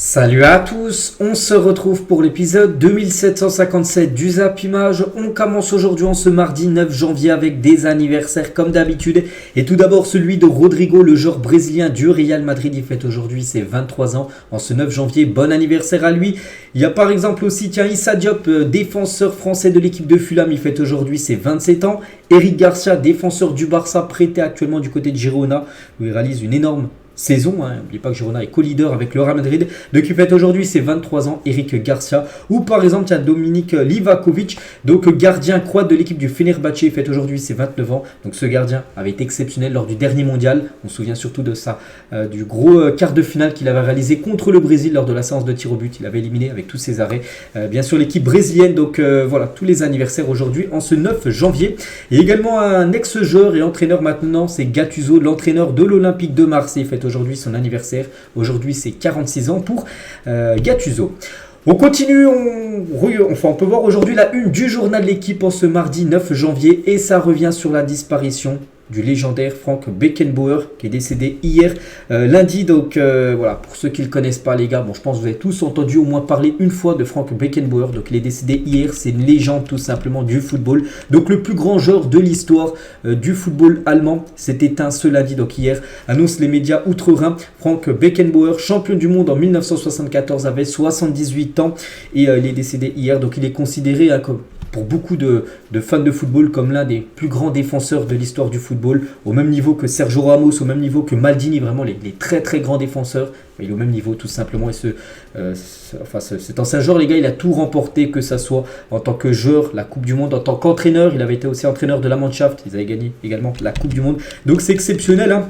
Salut à tous, on se retrouve pour l'épisode 2757 du Zap Image. On commence aujourd'hui en ce mardi 9 janvier avec des anniversaires comme d'habitude. Et tout d'abord celui de Rodrigo, le joueur brésilien du Real Madrid. Il fête aujourd'hui ses 23 ans en ce 9 janvier. Bon anniversaire à lui. Il y a par exemple aussi Issa Diop, défenseur français de l'équipe de Fulham. Il fête aujourd'hui ses 27 ans. Eric Garcia, défenseur du Barça, prêté actuellement du côté de Girona, où il réalise une énorme saison. N'oubliez pas que Girona est co-leader avec le Real Madrid. Donc il fête aujourd'hui ses 23 ans, Eric Garcia. Ou par exemple, il y a Dominik Livakovic, donc gardien croate de l'équipe du Fenerbahçe. Il fête aujourd'hui ses 29 ans. Donc ce gardien avait été exceptionnel lors du dernier mondial. On se souvient surtout de ça, du gros quart de finale qu'il avait réalisé contre le Brésil lors de la séance de tir au but. Il avait éliminé avec tous ses arrêts. Bien sûr, l'équipe brésilienne. Donc voilà, tous les anniversaires aujourd'hui en ce 9 janvier. Et également un ex-joueur et entraîneur maintenant, c'est Gattuso, l'entraîneur de l'Olympique de Marseille. Il fête aujourd'hui son anniversaire. Aujourd'hui, c'est 46 ans pour Gattuso. On continue, on peut voir aujourd'hui la une du journal de l'équipe en ce mardi 9 janvier et ça revient sur la disparition du légendaire Frank Beckenbauer qui est décédé hier lundi. Donc voilà, pour ceux qui ne le connaissent pas les gars, bon je pense que vous avez tous entendu au moins parler une fois de Frank Beckenbauer. Donc il est décédé hier, c'est une légende tout simplement du football. Donc le plus grand joueur de l'histoire du football allemand s'est éteint ce lundi. Donc hier, annoncent les médias outre-Rhin. Frank Beckenbauer, champion du monde en 1974, avait 78 ans et il est décédé hier. Donc il est considéré comme pour beaucoup de fans de football comme l'un des plus grands défenseurs de l'histoire du football, au même niveau que Sergio Ramos, au même niveau que Maldini, vraiment les très très grands défenseurs. Il est au même niveau tout simplement. Et cet ancien joueur, les gars, il a tout remporté, que ça soit en tant que joueur, la Coupe du Monde, en tant qu'entraîneur. Il avait été aussi entraîneur de la Mannschaft. Ils avaient gagné également la Coupe du Monde. Donc c'est exceptionnel, hein.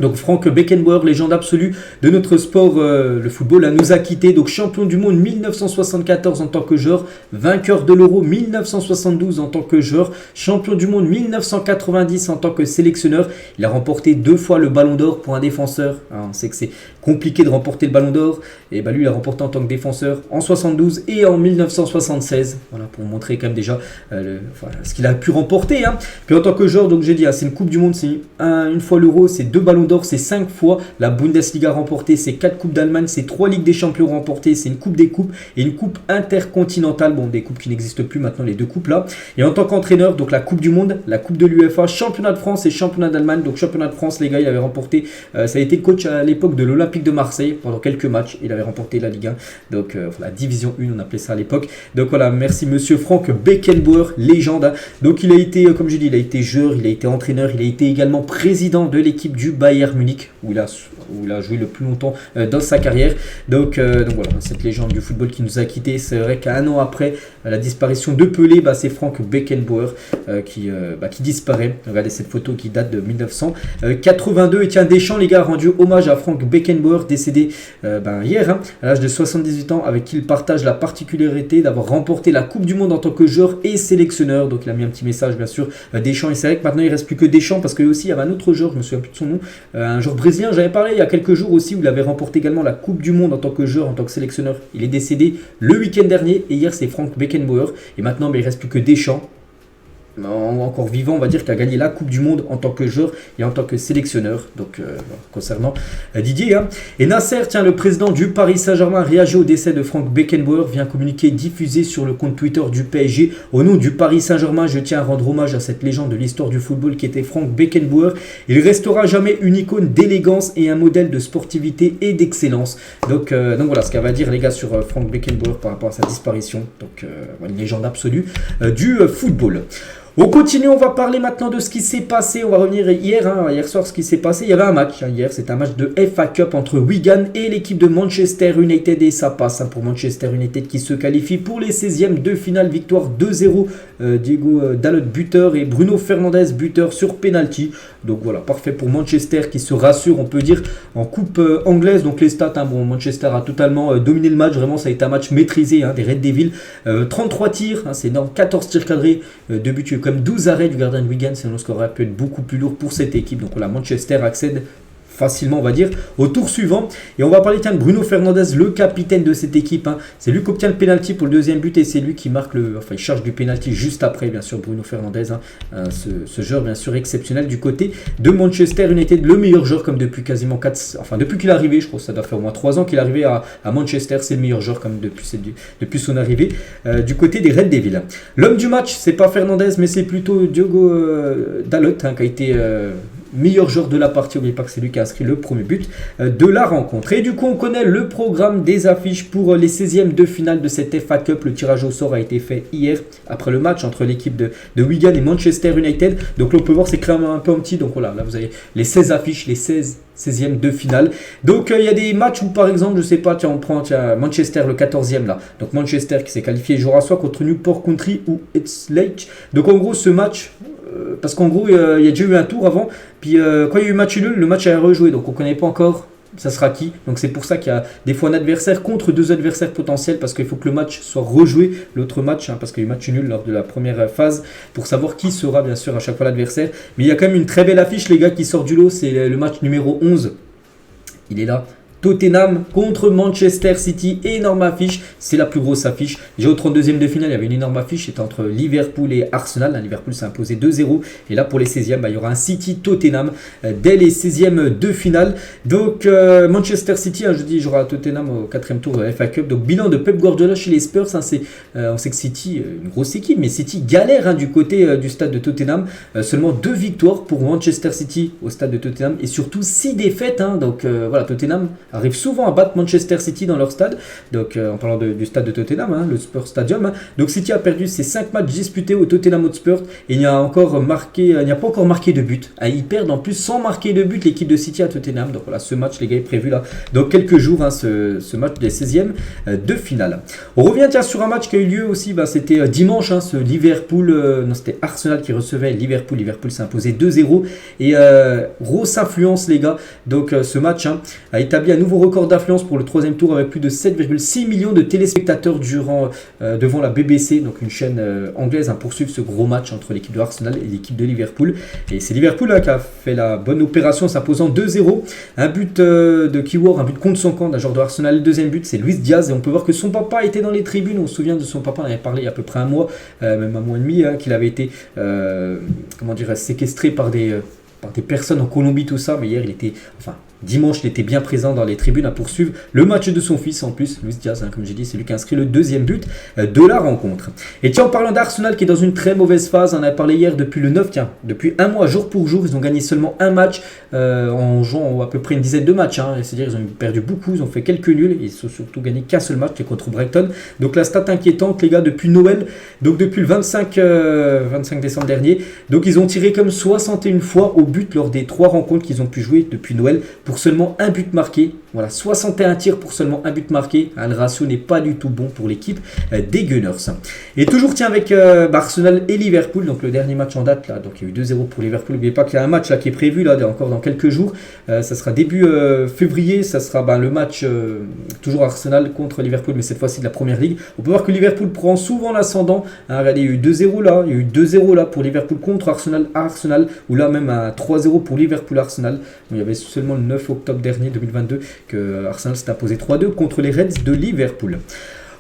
Donc Frank Beckenbauer, légende absolue de notre sport, le football, nous a quitté. Donc champion du monde 1974 en tant que joueur, vainqueur de l'Euro 1972 en tant que joueur, champion du monde 1990 en tant que sélectionneur. Il a remporté 2 fois le Ballon d'Or pour un défenseur. On sait que c'est compliqué de remporter le Ballon d'Or. Et lui, il a remporté en tant que défenseur en 72 et en 1976. Voilà, pour montrer quand même déjà ce qu'il a pu remporter. Puis en tant que joueur, donc j'ai dit, c'est une Coupe du Monde, c'est une fois l'Euro, c'est 2 Ballons d'Or, c'est 5 fois la Bundesliga remportée, c'est 4 Coupes d'Allemagne, c'est 3 Ligues des Champions remportées, c'est une Coupe des Coupes et une Coupe intercontinentale. Bon, des coupes qui n'existent plus maintenant, les 2 coupes là. Et en tant qu'entraîneur, donc la Coupe du Monde, la Coupe de l'UEFA, Championnat de France et Championnat d'Allemagne. Donc Championnat de France, les gars, il avait remporté, ça a été coach à l'époque de l'Olympique de Marseille pendant quelques matchs. Il avait remporté la Ligue 1, donc la Division 1, on appelait ça à l'époque. Donc voilà, merci monsieur Frank Beckenbauer, légende. Donc il a été, comme je dis, il a été joueur, il a été entraîneur, il a été également président de l'équipe du Bayern Munich, où il a joué le plus longtemps dans sa carrière. Donc voilà, cette légende du football qui nous a quittés. C'est vrai qu'un an après la disparition de Pelé, c'est Frank Beckenbauer qui disparaît. Regardez cette photo qui date de 1982. Et tiens, Deschamps, les gars, a rendu hommage à Frank Beckenbauer, décédé hier, à l'âge de 78 ans, avec qui il partage la particularité d'avoir remporté la Coupe du Monde en tant que joueur et sélectionneur. Donc il a mis un petit message, bien sûr, Deschamps. Et c'est vrai que maintenant il ne reste plus que Deschamps, parce que aussi il y avait un autre joueur, je me souviens plus de son nom, un joueur brésilien, j'avais parlé il y a quelques jours aussi, où il avait remporté également la Coupe du Monde en tant que joueur, en tant que sélectionneur. Il est décédé le week-end dernier et hier c'est Frank Beckenbauer. Et maintenant il ne reste plus que Deschamps, encore vivant, on va dire, qui a gagné la Coupe du Monde en tant que joueur et en tant que sélectionneur. Donc concernant Didier. Et Nasser, le président du Paris Saint-Germain, réagit au décès de Frank Beckenbauer, vient communiquer diffusé sur le compte Twitter du PSG. Au nom du Paris Saint-Germain, je tiens à rendre hommage à cette légende de l'histoire du football qui était Frank Beckenbauer. Il restera jamais une icône d'élégance et un modèle de sportivité et d'excellence. Donc voilà ce qu'elle va dire les gars sur Frank Beckenbauer par rapport à sa disparition. Donc une légende absolue du football. On continue, on va parler maintenant de ce qui s'est passé. On va revenir hier soir, ce qui s'est passé. Il y avait un match hier, c'est un match de FA Cup entre Wigan et l'équipe de Manchester United. Et ça passe pour Manchester United qui se qualifie pour les 16e de finale. Victoire 2-0. Diego Dalot buteur et Bruno Fernandes buteur sur penalty. Donc voilà, parfait pour Manchester qui se rassure, on peut dire, en coupe anglaise. Donc les stats, Manchester a totalement dominé le match. Vraiment, ça a été un match maîtrisé des Red Devils. 33 tirs, c'est énorme. 14 tirs cadrés, 2 buts. Comme 12 arrêts du gardien de Wigan, sinon le score aurait pu être beaucoup plus lourd pour cette équipe. Donc voilà, Manchester accède facilement, on va dire, au tour suivant. Et on va parler de Bruno Fernandes, le capitaine de cette équipe. C'est lui qui obtient le penalty pour le deuxième but et c'est lui qui marque il charge du penalty juste après, bien sûr, Bruno Fernandes. Ce joueur, bien sûr, exceptionnel du côté de Manchester United, le meilleur joueur comme depuis quasiment depuis qu'il est arrivé, je crois que ça doit faire au moins 3 ans qu'il est arrivé à Manchester, c'est le meilleur joueur comme depuis son arrivée du côté des Red Devils. L'homme du match, c'est pas Fernandes, mais c'est plutôt Diogo Dalot qui a été meilleur joueur de la partie. N'oubliez pas que c'est lui qui a inscrit le premier but de la rencontre. Et du coup, on connaît le programme des affiches pour les 16e de finale de cette FA Cup. Le tirage au sort a été fait hier après le match entre l'équipe de Wigan et Manchester United. Donc là, on peut voir, c'est quand même un peu en petit. Donc voilà, là vous avez les 16 affiches, les 16e de finale. Donc il y a des matchs où par exemple, je sais pas, on prend Manchester le 14e là. Donc Manchester qui s'est qualifié jouera soit contre Newport County ou Eastleigh. Donc en gros, ce match, parce qu'en gros, il y a déjà eu un tour avant. Puis quand il y a eu match nul, le match a rejoué. Donc on ne connaît pas encore ça sera qui. Donc c'est pour ça qu'il y a des fois un adversaire contre 2 adversaires potentiels. Parce qu'il faut que le match soit rejoué, l'autre match. Parce qu'il y a eu match nul lors de la première phase. Pour savoir qui sera bien sûr à chaque fois l'adversaire. Mais il y a quand même une très belle affiche les gars qui sort du lot. C'est le match numéro 11. Il est là. Tottenham contre Manchester City, énorme affiche, c'est la plus grosse affiche. Déjà au 32e de finale, il y avait une énorme affiche, c'était entre Liverpool et Arsenal. Liverpool s'est imposé 2-0. Et là pour les 16e, il y aura un City-Tottenham dès les 16e de finale. Donc Manchester City, je dis, jouera Tottenham au 4e tour de la FA Cup. Donc bilan de Pep Guardiola chez les Spurs, on sait que City, une grosse équipe, mais City galère du côté du stade de Tottenham. Seulement 2 victoires pour Manchester City au stade de Tottenham et surtout 6 défaites. Donc voilà, Tottenham arrivent souvent à battre Manchester City dans leur stade. Donc en parlant du stade de Tottenham, le Spurs Stadium. Donc City a perdu ses 5 matchs disputés au Tottenham Hotspur et il n'y a pas encore marqué de but. Ils perdent en plus sans marquer de but l'équipe de City à Tottenham. Donc voilà, ce match les gars est prévu là dans quelques jours, ce match des 16e de finale. On revient sur un match qui a eu lieu aussi, c'était dimanche, ce Liverpool, c'était Arsenal qui recevait Liverpool. Liverpool s'est imposé 2-0 et grosse influence les gars. Donc ce match a établi un nouveau record d'affluence pour le 3e tour avec plus de 7,6 millions de téléspectateurs devant la BBC, donc une chaîne anglaise, pour suivre ce gros match entre l'équipe de Arsenal et l'équipe de Liverpool. Et c'est Liverpool qui a fait la bonne opération, s'imposant 2-0. Un but de Kiwior, un but contre son camp d'un joueur de Arsenal. Le deuxième but, c'est Luis Diaz et on peut voir que son papa était dans les tribunes. On se souvient de son papa, on avait parlé il y a à peu près un mois, même un mois et demi, qu'il avait été séquestré par des personnes en Colombie, tout ça. Mais hier, dimanche, il était bien présent dans les tribunes à poursuivre le match de son fils en plus, Luis Diaz, comme j'ai dit, c'est lui qui a inscrit le 2e but de la rencontre. Et tiens, en parlant d'Arsenal qui est dans une très mauvaise phase, on en a parlé hier depuis le 9, depuis un mois, jour pour jour, ils ont gagné seulement un match en jouant à peu près une dizaine de matchs. C'est-à-dire ils ont perdu beaucoup, ils ont fait quelques nuls, ils ont surtout gagné qu'un seul match qui est contre Brighton. Donc la stat inquiétante les gars depuis Noël, donc depuis le 25 décembre dernier, donc ils ont tiré comme 61 fois au but lors des 3 rencontres qu'ils ont pu jouer depuis Noël pour seulement un but marqué. Voilà, 61 tirs pour seulement un but marqué. Le ratio n'est pas du tout bon pour l'équipe des Gunners. Et toujours avec Arsenal et Liverpool, donc le dernier match en date là, donc il y a eu 2-0 pour Liverpool. N'oubliez pas qu'il y a un match là qui est prévu là encore dans quelques jours. Ça sera début février, ça sera le match toujours Arsenal contre Liverpool, mais cette fois-ci de la Première Ligue. On peut voir que Liverpool prend souvent l'ascendant. Regardez, il y a eu 2-0 là, il y a eu 2-0 là pour Liverpool contre Arsenal à Arsenal, ou là même à 3-0 pour Liverpool Arsenal. Il y avait seulement le 9 octobre dernier 2022 que Arsenal s'est imposé 3-2 contre les Reds de Liverpool.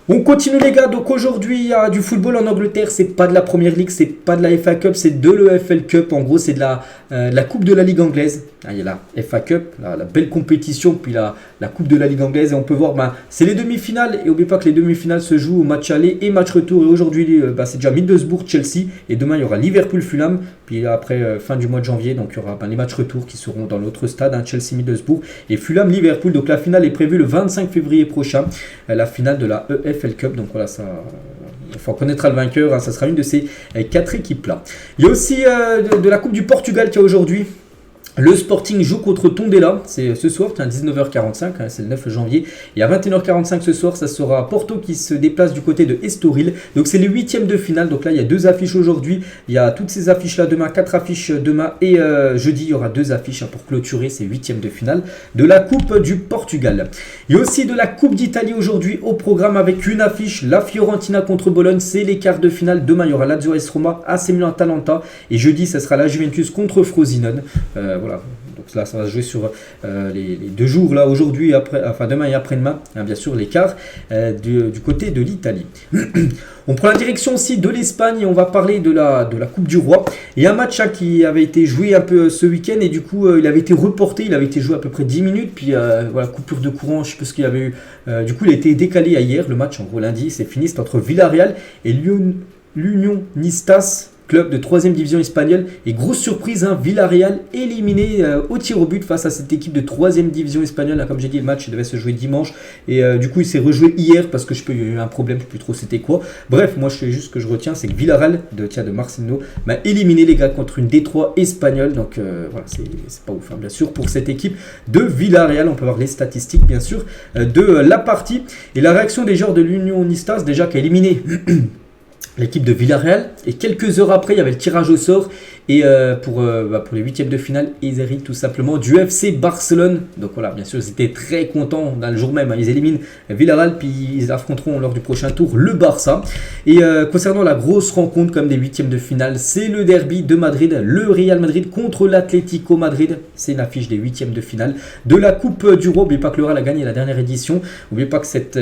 On continue les gars, donc aujourd'hui il y a du football en Angleterre, c'est pas de la Première Ligue, c'est pas de la FA Cup, c'est de l'EFL Cup, en gros c'est de la Coupe de la Ligue anglaise. Il y a la FA Cup, la belle compétition, puis la Coupe de la Ligue anglaise, et on peut voir, c'est les demi-finales, et n'oubliez pas que les demi-finales se jouent au match aller et match retour, et aujourd'hui c'est déjà Middlesbrough-Chelsea, et demain il y aura Liverpool-Fulham, puis après fin du mois de janvier, donc il y aura les matchs retour qui seront dans l'autre stade, Chelsea-Middlesbrough et Fulham-Liverpool, donc la finale est prévue le 25 février prochain, la finale de la EFL Cup, donc voilà, on connaîtra le vainqueur, ça sera une de ces 4 équipes-là. Il y a aussi de la Coupe du Portugal qui a aujourd'hui. Le Sporting joue contre Tondela, c'est ce soir, à 19h45, c'est le 9 janvier. Et à 21h45 ce soir, ça sera Porto qui se déplace du côté de Estoril. Donc c'est les 8e de finale, donc là il y a 2 affiches aujourd'hui. Il y a toutes ces affiches-là demain, 4 affiches demain et jeudi, il y aura 2 affiches pour clôturer ces 8e de finale de la Coupe du Portugal. Il y a aussi de la Coupe d'Italie aujourd'hui au programme avec une affiche, la Fiorentina contre Bologne, c'est les quarts de finale. Demain il y aura Lazio AS Roma, AC Milan Atalanta et jeudi ça sera la Juventus contre Frosinone. Voilà, donc Donc là, ça va se jouer sur les 2 jours, là, aujourd'hui, demain et après-demain, hein, bien sûr, les quarts du côté de l'Italie. On prend la direction aussi de l'Espagne et on va parler de la Coupe du Roi. Il y a un match qui avait été joué un peu ce week-end et du coup il avait été reporté, il avait été joué à peu près 10 minutes, puis voilà, coupure de courant, je sais pas ce qu'il y avait eu. Du coup il a été décalé à hier, le match en gros lundi, c'est fini, c'est entre Villarreal et l'Unionistas, club de 3ème division espagnole. Et grosse surprise, hein, Villarreal éliminé au tir au but face à cette équipe de 3ème division espagnole. Là, comme j'ai dit, le match devait se jouer dimanche. Et du coup, il s'est rejoué hier parce que il y a eu un problème, je ne sais plus trop c'était quoi. Bref, moi, je sais juste ce que je retiens, c'est que Villarreal, de Marcelino, m'a éliminé les gars contre une D3 espagnole. Donc voilà, c'est pas ouf, hein, bien sûr, pour cette équipe de Villarreal. On peut voir les statistiques, bien sûr, de la partie. Et la réaction des joueurs de l'Unionistas, déjà, qui a éliminé l'équipe de Villarreal, et quelques heures après il y avait le tirage au sort et pour les 8e de finale, ils héritent tout simplement du FC Barcelone. Donc voilà, bien sûr ils étaient très contents dans le jour même, hein. Ils éliminent Villarreal puis ils affronteront lors du prochain tour le Barça. Et concernant la grosse rencontre comme des 8e de finale, c'est le derby de Madrid, le Real Madrid contre l'Atlético Madrid. C'est une affiche des 8e de finale de la Coupe du Roi. N'oubliez pas que le Real a gagné la dernière édition. N'oubliez pas que cette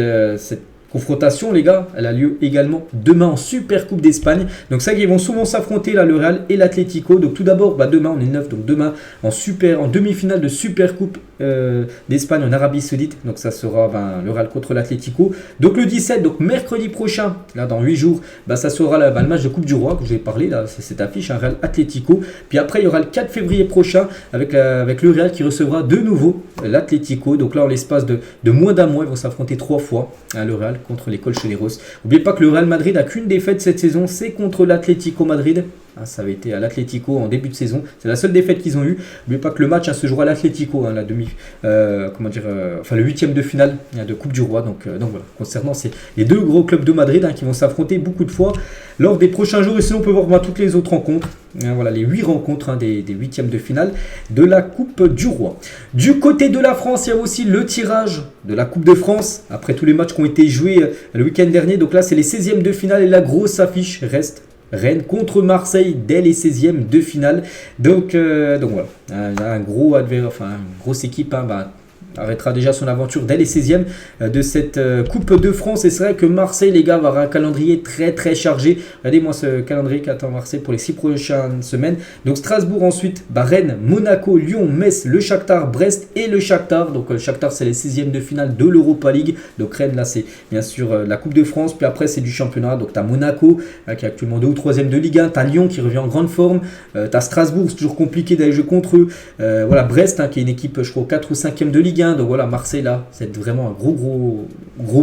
confrontation, les gars, elle a lieu également demain en Super Coupe d'Espagne. Donc ça, ils vont souvent s'affronter là, le Real et l'Atlético. Donc tout d'abord, demain, on est 9, donc demain en demi-finale de Super Coupe d'Espagne en Arabie Saoudite. Donc ça sera le Real contre l'Atlético. Donc le 17, donc mercredi prochain, là dans 8 jours, ça sera le match de Coupe du Roi que j'ai parlé, là, c'est cette affiche, un Real Atlético. Puis après, il y aura le 4 février prochain avec le Real qui recevra de nouveau l'Atlético. Donc là, en l'espace de moins d'un mois, ils vont s'affronter 3 fois, hein, le Real contre les Colchoneros. N'oubliez pas que le Real Madrid n'a qu'une défaite cette saison, c'est contre l'Atlético Madrid. Ah, ça avait été à l'Atlético en début de saison. C'est la seule défaite qu'ils ont eue. N'oubliez pas que le match se jouera à l'Atlético, hein, le 8e de finale de Coupe du Roi. Donc voilà, concernant les 2 gros clubs de Madrid, hein, qui vont s'affronter beaucoup de fois lors des prochains jours. Et sinon, on peut voir toutes les autres rencontres. Voilà les 8 rencontres, hein, des 8e de finale de la Coupe du Roi. Du côté de la France, il y a aussi le tirage de la Coupe de France. Après tous les matchs qui ont été joués le week-end dernier. Donc là, c'est les 16e de finale et la grosse affiche reste Rennes contre Marseille dès les 16e de finale. Donc voilà, une grosse équipe, hein, arrêtera déjà son aventure dès les 16e de cette Coupe de France. Et c'est vrai que Marseille, les gars, va avoir un calendrier très très chargé. Regardez-moi ce calendrier qu'attend Marseille pour les 6 prochaines semaines. Donc Strasbourg ensuite, Rennes, Monaco, Lyon, Metz, le Shakhtar, Brest et le Shakhtar. Donc le Shakhtar, c'est les 16e de finale de l'Europa League. Donc Rennes, là, c'est bien sûr la Coupe de France. Puis après, c'est du championnat. Donc tu as Monaco, qui est actuellement 2 ou 3e de Ligue 1. Tu as Lyon qui revient en grande forme. Tu as Strasbourg, c'est toujours compliqué d'aller jouer contre eux. Voilà, Brest, hein, qui est une équipe, je crois, 4 ou 5e de Ligue 1. Donc voilà, Marseille là, c'est vraiment un gros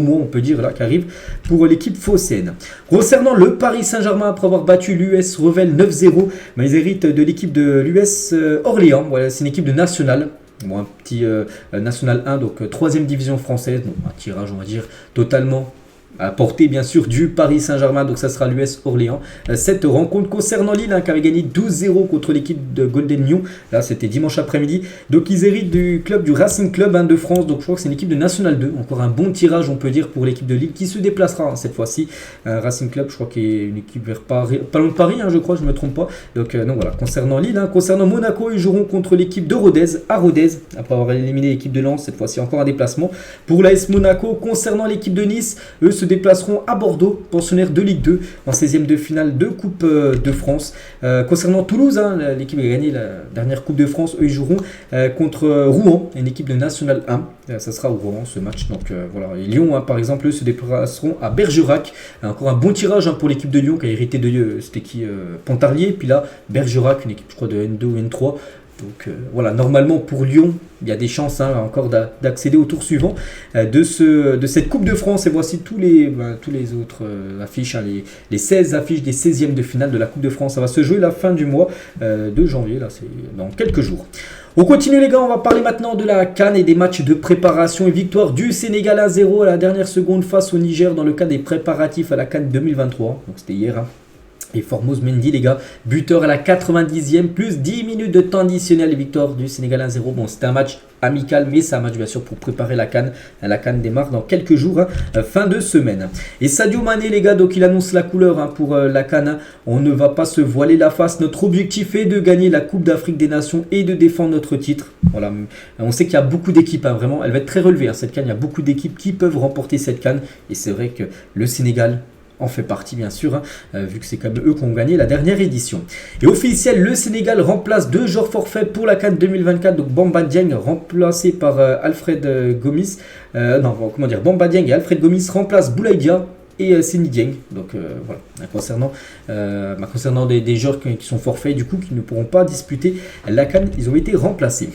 mot, on peut dire, là, qui arrive pour l'équipe phocéenne. Concernant le Paris Saint-Germain, après avoir battu l'US Revel 9-0, ils héritent de l'équipe de l'US Orléans. Voilà, c'est une équipe de National. Bon, un petit National 1, donc 3e division française. Donc un tirage, on va dire, totalement à portée bien sûr du Paris Saint-Germain, donc ça sera l'US Orléans. Cette rencontre concernant Lille, hein, qui avait gagné 12-0 contre l'équipe de Golden New, là c'était dimanche après-midi, donc ils héritent du Racing Club, hein, de France, donc je crois que c'est une équipe de National 2, encore un bon tirage on peut dire pour l'équipe de Lille qui se déplacera, hein, cette fois-ci, Racing Club, je crois qu'il est une équipe vers Paris, pas loin de Paris, hein, je crois, je ne me trompe pas, donc voilà, concernant Lille, hein. Concernant Monaco, ils joueront contre l'équipe de Rodez, à Rodez, après avoir éliminé l'équipe de Lens, cette fois-ci encore un déplacement pour l'AS Monaco. Concernant l'équipe de Nice, eux se déplaceront à Bordeaux, pensionnaire de Ligue 2, en 16e de finale de Coupe de France. Concernant Toulouse, hein, l'équipe qui a gagné la dernière Coupe de France, eux ils joueront contre Rouen, une équipe de National 1. Ça sera au Rouen ce match. Donc voilà. Et Lyon, hein, par exemple, eux se déplaceront à Bergerac. Encore un bon tirage, hein, pour l'équipe de Lyon qui a hérité de c'était qui Pontarlier. Puis là, Bergerac, une équipe je crois de N2 ou N3. Donc voilà, normalement pour Lyon, il y a des chances, hein, encore d'accéder au tour suivant de cette Coupe de France. Et voici tous les autres affiches, hein, les 16 affiches des 16e de finale de la Coupe de France. Ça va se jouer la fin du mois de janvier, là c'est dans quelques jours. On continue les gars, on va parler maintenant de la CAN et des matchs de préparation et victoire du Sénégal à 0 à la dernière seconde face au Niger dans le cadre des préparatifs à la CAN 2023. Donc c'était hier, hein. Et Formose Mendy, les gars, buteur à la 90e, plus 10 minutes de temps additionnel, victoire du Sénégal 1-0. Bon, c'était un match amical, mais c'est un match bien sûr pour préparer la CAN. La CAN démarre dans quelques jours, fin de semaine. Et Sadio Mané, les gars, donc il annonce la couleur pour la CAN. On ne va pas se voiler la face. Notre objectif est de gagner la Coupe d'Afrique des Nations et de défendre notre titre. Voilà. On sait qu'il y a beaucoup d'équipes, vraiment. Elle va être très relevée, cette CAN. Il y a beaucoup d'équipes qui peuvent remporter cette CAN. Et c'est vrai que le Sénégal en fait partie bien sûr, vu que c'est quand même eux qui ont gagné la dernière édition. Et officiel, le Sénégal remplace 2 joueurs forfaits pour la CAN 2024. Donc Bamba Dieng remplacé par Alfred Gomis. Bamba Dieng et Alfred Gomis remplacent Boulaïdia et Seny Dieng. Donc voilà, concernant des joueurs qui sont forfaits, du coup, qui ne pourront pas disputer la CAN, ils ont été remplacés.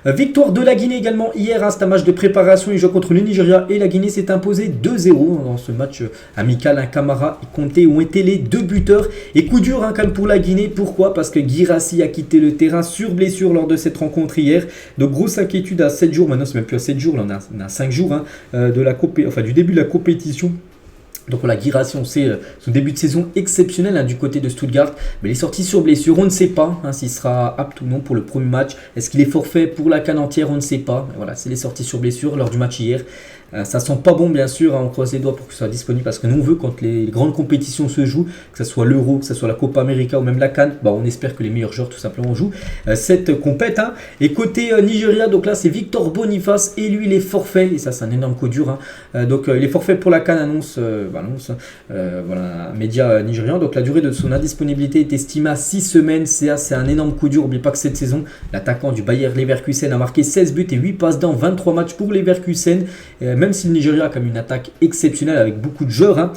Victoire de la Guinée également hier, c'est un match de préparation, ils jouent contre le Nigeria et la Guinée s'est imposée 2-0 dans ce match amical. Camara et Conté ont été les 2 buteurs et coup dur quand même pour la Guinée. Pourquoi? Parce que Guirassy a quitté le terrain sur blessure lors de cette rencontre hier. Donc grosse inquiétude à 7 jours, maintenant c'est même plus à 7 jours, là on a 5 jours du début de la compétition. Donc voilà, Guirassy, on sait son début de saison exceptionnel du côté de Stuttgart, mais il est sorti sur blessure, on ne sait pas s'il sera apte ou non pour le premier match. Est-ce qu'il est forfait pour la CAN entière? On ne sait pas. Mais voilà, s'il est sorti sur blessure lors du match hier. Ça sent pas bon bien sûr, on croise les doigts pour que ce soit disponible parce que nous on veut quand les grandes compétitions se jouent, que ce soit l'Euro, que ce soit la Copa América ou même la CAN, on espère que les meilleurs joueurs tout simplement jouent cette compète. Et côté Nigeria, donc là c'est Victor Boniface et lui il est forfait, et ça c'est un énorme coup dur. Donc il est forfait pour la CAN, annonce un média nigérian. Donc la durée de son indisponibilité est estimée à 6 semaines, c'est un énorme coup dur. N'oubliez pas que cette saison, l'attaquant du Bayer Leverkusen a marqué 16 buts et 8 passes dans 23 matchs pour Leverkusen. Même si le Nigeria a quand même une attaque exceptionnelle avec beaucoup de joueurs.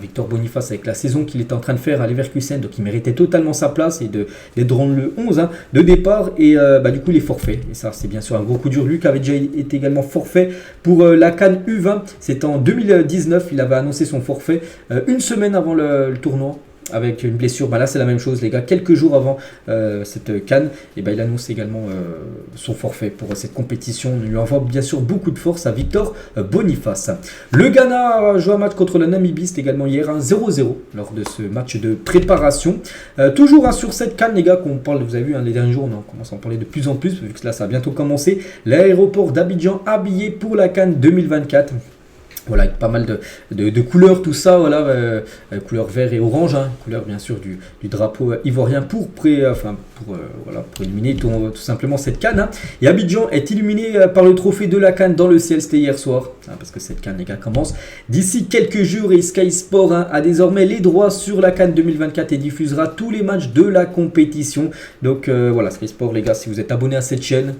Victor Boniface avec la saison qu'il était en train de faire à Leverkusen, donc il méritait totalement sa place et d'être dans le 11 de départ. Et du coup il est forfait. Et ça c'est bien sûr un gros coup dur. Lui qui avait déjà été également forfait pour la CAN U20. C'était en 2019, il avait annoncé son forfait une semaine avant le tournoi. Avec une blessure, là c'est la même chose les gars, quelques jours avant cette CAN, et il annonce également son forfait pour cette compétition. On lui envoie bien sûr beaucoup de force à Victor Boniface. Le Ghana a joué un match contre la Namibie, c'était également hier 0-0 lors de ce match de préparation. Toujours sur cette CAN les gars qu'on parle, vous avez vu les derniers jours on commence à en parler de plus en plus, vu que là ça va bientôt commencer. L'aéroport d'Abidjan habillé pour la CAN 2024. Voilà, avec pas mal de couleurs, tout ça, couleur vert et orange, couleur bien sûr du drapeau ivoirien pour éliminer tout simplement cette CAN. Et Abidjan est illuminé par le trophée de la CAN dans le ciel, c'était hier soir, parce que cette CAN les gars commence d'ici quelques jours et Sky Sport a désormais les droits sur la CAN 2024 et diffusera tous les matchs de la compétition. Donc Sky Sport les gars, si vous êtes abonné à cette chaîne,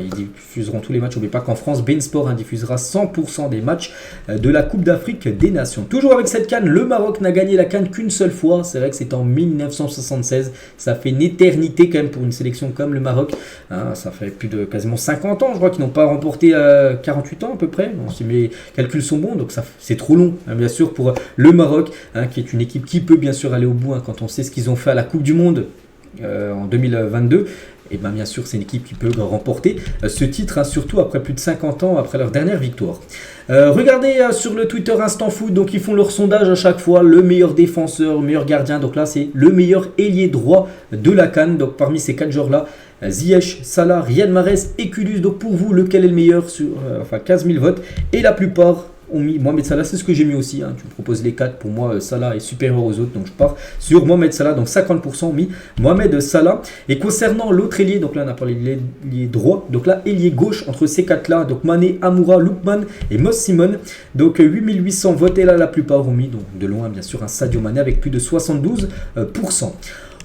ils diffuseront tous les matchs. N'oubliez pas qu'en France, beIN Sport diffusera 100% des matchs de la Coupe d'Afrique des Nations. Toujours avec cette CAN, le Maroc n'a gagné la CAN qu'une seule fois. C'est vrai que c'est en 1976. Ça fait une éternité quand même pour une sélection comme le Maroc. Ça fait plus de quasiment 50 ans, je crois, qu'ils n'ont pas remporté 48 ans à peu près. Si mes calculs sont bons, donc c'est trop long, bien sûr, pour le Maroc, qui est une équipe qui peut bien sûr aller au bout quand on sait ce qu'ils ont fait à la Coupe du Monde en 2022. Et bien sûr c'est une équipe qui peut remporter ce titre, surtout après plus de 50 ans après leur dernière victoire. Regardez sur le Twitter Instant Foot, donc ils font leur sondage à chaque fois, le meilleur défenseur, le meilleur gardien, donc là c'est le meilleur ailier droit de la CAN. Donc parmi ces 4 joueurs là, Ziyech, Salah, Riyad Mahrez et Kudus. Donc pour vous, lequel est le meilleur sur 15 000 votes, et la plupart ont mis Mohamed Salah, c'est ce que j'ai mis aussi. Tu me proposes les 4, pour moi Salah est supérieur aux autres, donc je pars sur Mohamed Salah. Donc 50% ont mis Mohamed Salah. Et concernant l'autre ailier, donc là on a parlé de l'ailier droit, donc là ailier gauche entre ces 4 là, donc Mané, Amoura, Lookman et Moss Simon. Donc 8800 votes, et là la plupart ont mis donc de loin bien sûr un Sadio Mané avec plus de 72%.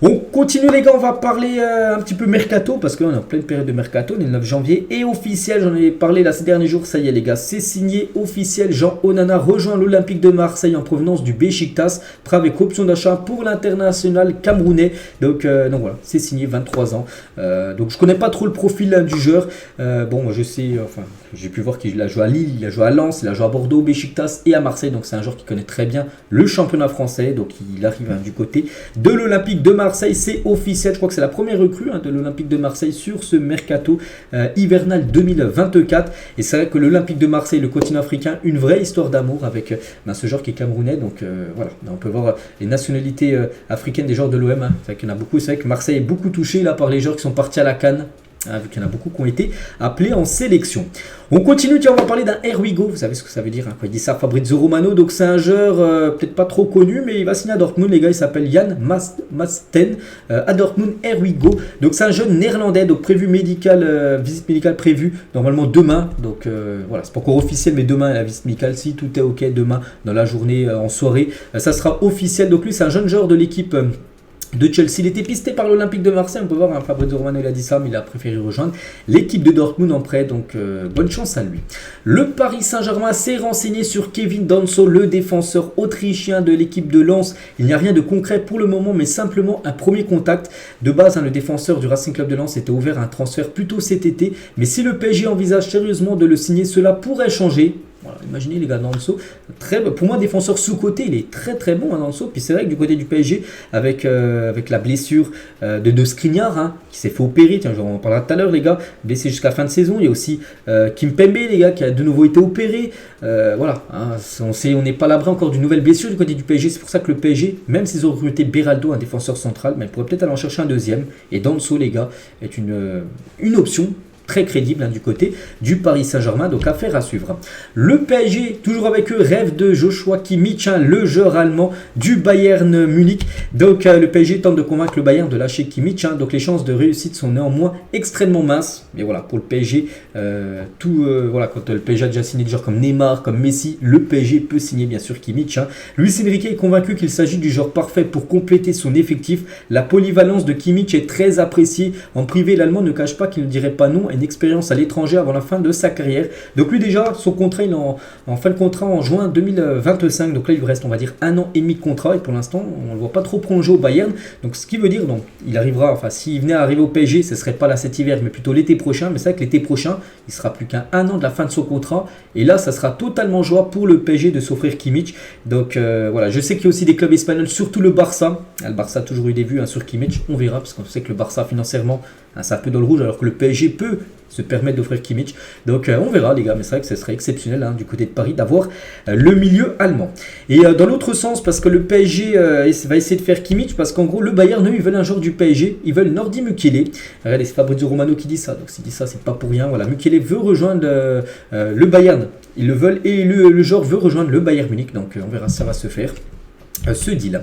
On continue les gars, on va parler un petit peu mercato, parce qu'on est en pleine période de mercato, on est le 9 janvier, et officiel, j'en ai parlé là ces derniers jours, ça y est les gars, c'est signé officiel, Jean Onana rejoint l'Olympique de Marseille en provenance du Beşiktaş, prêt avec option d'achat pour l'international camerounais. Donc voilà, c'est signé, 23 ans. Donc je connais pas trop le profil du joueur, je sais, j'ai pu voir qu'il a joué à Lille, il a joué à Lens, il a joué à Bordeaux, Beşiktaş et à Marseille. Donc c'est un joueur qui connaît très bien le championnat français. Donc il arrive du côté de l'Olympique de Marseille. C'est officiel, je crois que c'est la première recrue de l'Olympique de Marseille sur ce mercato hivernal 2024. Et c'est vrai que l'Olympique de Marseille, le continent africain, une vraie histoire d'amour avec ce joueur qui est camerounais. Donc voilà, on peut voir les nationalités africaines des joueurs de l'OM. C'est vrai qu'il y en a beaucoup. C'est vrai que Marseille est beaucoup touché là par les joueurs qui sont partis à la CAN. Vu qu'il y en a beaucoup qui ont été appelés en sélection. On continue, tiens, on va parler d'un Erwigo. Vous savez ce que ça veut dire quand il dit ça, Fabrizio Romano. Donc c'est un joueur peut-être pas trop connu, mais il va signer à Dortmund. Les gars, il s'appelle Jan Masten à Dortmund, Erwigo. Donc c'est un jeune néerlandais, donc visite médicale prévue normalement demain. Donc voilà, c'est pas encore officiel, mais demain la visite médicale, si tout est ok, demain dans la journée, en soirée, ça sera officiel. Donc lui, c'est un jeune joueur de l'équipe de Chelsea. Il était pisté par l'Olympique de Marseille, on peut voir, Fabrizio Romano il a dit ça, mais il a préféré rejoindre l'équipe de Dortmund en prêt, donc bonne chance à lui. Le Paris Saint-Germain s'est renseigné sur Kevin Danso, le défenseur autrichien de l'équipe de Lens. Il n'y a rien de concret pour le moment, mais simplement un premier contact. De base, le défenseur du Racing Club de Lens était ouvert à un transfert plutôt cet été, mais si le PSG envisage sérieusement de le signer, cela pourrait changer. Voilà, imaginez les gars, Danso, pour moi défenseur sous-côté, il est très très bon Danso. Puis c'est vrai que du côté du PSG, avec la blessure de Skriniar, qui s'est fait opérer, tiens, on en parlera tout à l'heure les gars, blessé jusqu'à la fin de saison. Il y a aussi Kimpembe les gars, qui a de nouveau été opéré. Voilà, on n'est pas à l'abri encore d'une nouvelle blessure du côté du PSG. C'est pour ça que le PSG, même s'ils ont recruté Beraldo, un défenseur central, mais ils pourraient peut-être aller en chercher un deuxième. Et Danso les gars, est une option très crédible du côté du Paris Saint-Germain, donc affaire à suivre. Le PSG, toujours avec eux, rêve de Joshua Kimmich, le joueur allemand du Bayern Munich. Donc le PSG tente de convaincre le Bayern de lâcher Kimmich, donc les chances de réussite sont néanmoins extrêmement minces. Mais voilà, pour le PSG, voilà, quand le PSG a déjà signé des joueurs comme Neymar, comme Messi, le PSG peut signer bien sûr Kimmich. Luis Enrique est convaincu qu'il s'agit du joueur parfait pour compléter son effectif. La polyvalence de Kimmich est très appréciée. En privé, l'Allemand ne cache pas qu'il ne dirait pas non à une expérience à l'étranger avant la fin de sa carrière. Donc lui déjà, son contrat, il est en fin de contrat en juin 2025. Donc là, il lui reste, on va dire, 1 an et demi de contrat. Et pour l'instant, on ne le voit pas trop prolonger au Bayern. Donc ce qui veut dire, donc, il arrivera, enfin s'il venait à arriver au PSG, ce ne serait pas là cet hiver, mais plutôt l'été prochain. Mais c'est vrai que l'été prochain, il sera plus qu'à 1 an de la fin de son contrat. Et là, ça sera totalement jouable pour le PSG de s'offrir Kimmich. Donc voilà, je sais qu'il y a aussi des clubs espagnols, surtout le Barça. Le Barça a toujours eu des vues sur Kimmich. On verra, parce qu'on sait que le Barça financièrement, c'est un peu dans le rouge, alors que le PSG peut se permettre d'offrir Kimmich. Donc on verra les gars, mais c'est vrai que ce serait exceptionnel du côté de Paris d'avoir le milieu allemand. Et dans l'autre sens, parce que le PSG va essayer de faire Kimmich, parce qu'en gros le Bayern, eux, ils veulent un joueur du PSG, ils veulent Nordi Mukiele. Regardez, c'est Fabrizio Romano qui dit ça, donc s'il dit ça, c'est pas pour rien. Voilà, Mukiele veut rejoindre le Bayern, ils le veulent, et le joueur veut rejoindre le Bayern Munich, donc on verra si ça va se faire. Ce deal.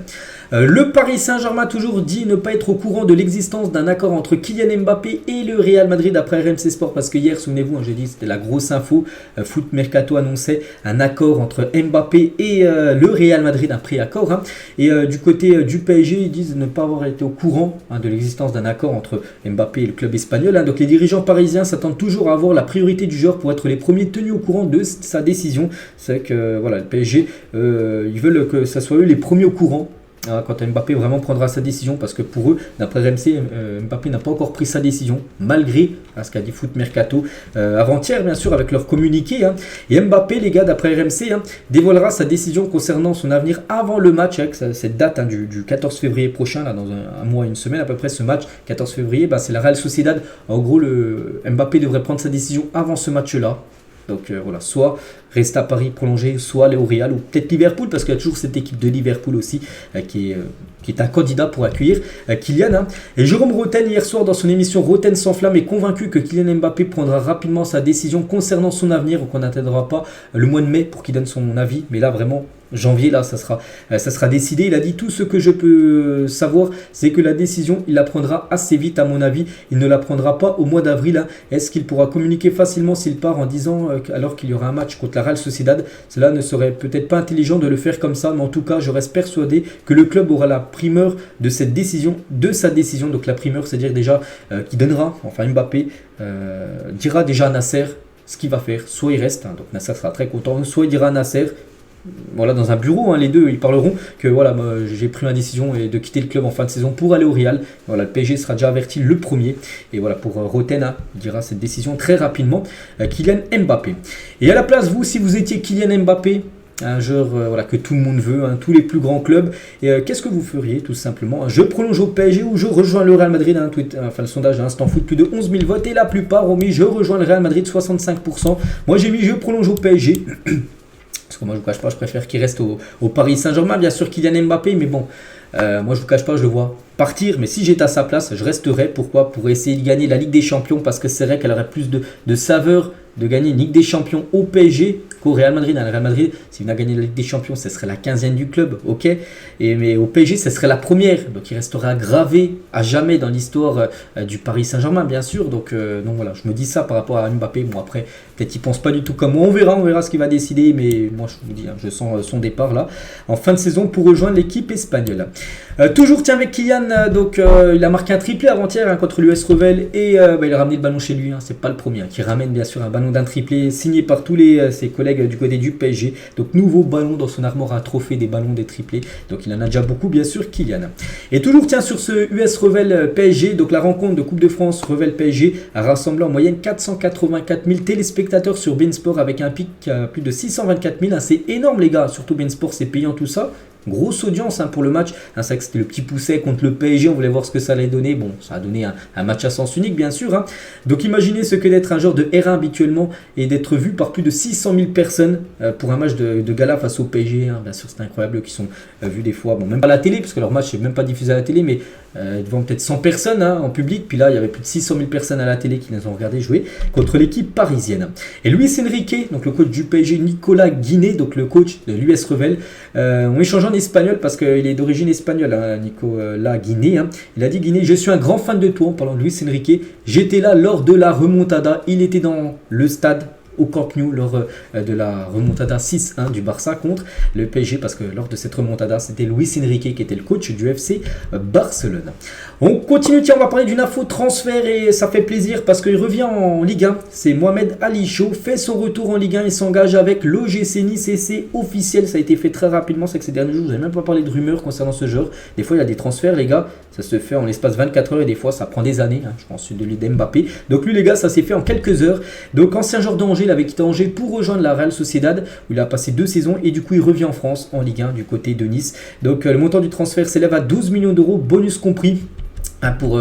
Le Paris Saint-Germain toujours dit ne pas être au courant de l'existence d'un accord entre Kylian Mbappé et le Real Madrid après RMC Sport, parce que hier, souvenez-vous, j'ai dit c'était la grosse info, Foot Mercato annonçait un accord entre Mbappé et le Real Madrid, un pré-accord, et du côté du PSG, ils disent ne pas avoir été au courant de l'existence d'un accord entre Mbappé et le club espagnol, donc les dirigeants parisiens s'attendent toujours à avoir la priorité du joueur pour être les premiers tenus au courant de sa décision. C'est que voilà, le PSG, ils veulent que ça soit eux les premiers au courant quand Mbappé vraiment prendra sa décision, parce que pour eux, d'après RMC, Mbappé n'a pas encore pris sa décision, malgré ce qu'a dit Foot Mercato avant-hier, bien sûr, avec leur communiqué. Et Mbappé, les gars, d'après RMC, dévoilera sa décision concernant son avenir avant le match, avec cette date du 14 février prochain, là, dans un mois, une semaine à peu près, ce match, 14 février, c'est la Real Sociedad. En gros, Mbappé devrait prendre sa décision avant ce match-là. Donc voilà, soit rester à Paris prolongé, soit aller au Real, ou peut-être Liverpool, parce qu'il y a toujours cette équipe de Liverpool aussi qui est un candidat pour accueillir Kylian. Et Jérôme Roten, hier soir, dans son émission Roten sans flamme, est convaincu que Kylian Mbappé prendra rapidement sa décision concernant son avenir, qu'on n'attendra pas le mois de mai pour qu'il donne son avis. Mais là, vraiment, janvier, là, ça sera décidé. Il a dit tout ce que je peux savoir, c'est que la décision, il la prendra assez vite, à mon avis. Il ne la prendra pas au mois d'avril. Est-ce qu'il pourra communiquer facilement s'il part en disant, alors qu'il y aura un match contre la Real Sociedad? Cela ne serait peut-être pas intelligent de le faire comme ça, mais en tout cas, je reste persuadé que le club aura la primeur de sa décision. Donc la primeur, c'est-à-dire déjà qui donnera, enfin Mbappé dira déjà à Nasser ce qu'il va faire. Soit il reste, donc Nasser sera très content, soit il dira à Nasser, voilà, dans un bureau, hein, les deux, ils parleront que voilà, j'ai pris ma décision de quitter le club en fin de saison pour aller au Real. Voilà, le PSG sera déjà averti le premier. Et voilà, pour Roten, il dira cette décision très rapidement. Kylian Mbappé. Et à la place, vous, si vous étiez Kylian Mbappé, un joueur voilà, que tout le monde veut, hein, tous les plus grands clubs. Et qu'est-ce que vous feriez tout simplement? Je prolonge au PSG ou je rejoins le Real Madrid, hein, enfin le sondage Instant Foot, plus de 11 000 votes et la plupart ont mis je rejoins le Real Madrid, 65%. Moi j'ai mis je prolonge au PSG. Parce que moi je vous cache pas, je préfère qu'il reste au Paris Saint-Germain, bien sûr Kylian Mbappé, mais bon, moi je vous cache pas, je le vois partir, mais si j'étais à sa place, je resterais. Pourquoi? Pour essayer de gagner la Ligue des Champions, parce que c'est vrai qu'elle aurait plus de saveur de gagner une Ligue des Champions au PSG qu'au Real Madrid. Le Real Madrid, s'il venait à gagner la Ligue des Champions, ce serait la 15e du club, ok. Mais au PSG, ce serait la première. Donc il restera gravé à jamais dans l'histoire du Paris Saint-Germain, bien sûr. Donc voilà, je me dis ça par rapport à Mbappé. Bon, après, peut-être qu'il ne pense pas du tout comme moi. On verra ce qu'il va décider. Mais moi, je vous dis, hein, je sens son départ là, en fin de saison pour rejoindre l'équipe espagnole. Toujours, tiens, avec Kylian, il a marqué un triplé avant-hier, hein, contre l'US Revel. Et il a ramené le ballon chez lui. Hein, c'est pas le premier, hein, qui ramène bien sûr un ballon d'un triplé signé par tous ses collègues du côté du PSG. Donc nouveau ballon dans son armoire à trophée des ballons des triplés. Donc il en a déjà beaucoup, bien sûr, Kylian. Et toujours, tiens, sur ce US Revel PSG, donc la rencontre de Coupe de France Revel PSG a rassemblé en moyenne 484 000 téléspectateurs sur Beansport avec un pic à plus de 624 000. Hein, c'est énorme les gars, surtout Beansport, c'est payant tout ça. Grosse audience, hein, pour le match. Hein, c'est vrai que c'était le petit pousset contre le PSG. On voulait voir ce que ça allait donner. Bon, ça a donné un match à sens unique, bien sûr. Hein. Donc imaginez ce que d'être un joueur de R1 habituellement et d'être vu par plus de 600 000 personnes pour un match de gala face au PSG. Hein. Bien sûr, c'est incroyable, qui sont vus des fois, bon, même pas à la télé, parce que leur match n'est même pas diffusé à la télé, mais devant peut-être 100 personnes, hein, en public. Puis là, il y avait plus de 600 000 personnes à la télé qui les ont regardés jouer contre l'équipe parisienne. Et Luis Enrique, donc le coach du PSG, Nicolas Guinet, donc le coach de l'US Revel, ont échangé en espagnol parce qu'il est d'origine espagnole, hein, Nicolas Guinet. Hein. Il a dit: Guinet, je suis un grand fan de toi, en parlant de Luis Enrique. J'étais là lors de la remontada. Il était dans le stade au Camp Nou lors de la remontada 6-1 du Barça contre le PSG, parce que lors de cette remontada, c'était Luis Enrique qui était le coach du FC Barcelone. On continue, tiens, on va parler d'une info transfert et ça fait plaisir parce qu'il revient en Ligue 1. C'est Mohamed Ali Chaud, fait son retour en Ligue 1 et s'engage avec l'OGC Nice et c'est officiel. Ça a été fait très rapidement, c'est que ces derniers jours, je n'ai même pas parlé de rumeurs concernant ce joueur. Des fois, il y a des transferts, les gars, ça se fait en l'espace 24 heures et des fois, ça prend des années. Hein. Je pense de lui d'Mbappé. Donc lui, les gars, ça s'est fait en quelques heures. Donc ancien joueur d'Angers, il avait quitté Angers pour rejoindre la Real Sociedad où il a passé 2 saisons et du coup, il revient en France en Ligue 1 du côté de Nice. Donc le montant du transfert s'élève à 12 millions d'euros, bonus compris. Pour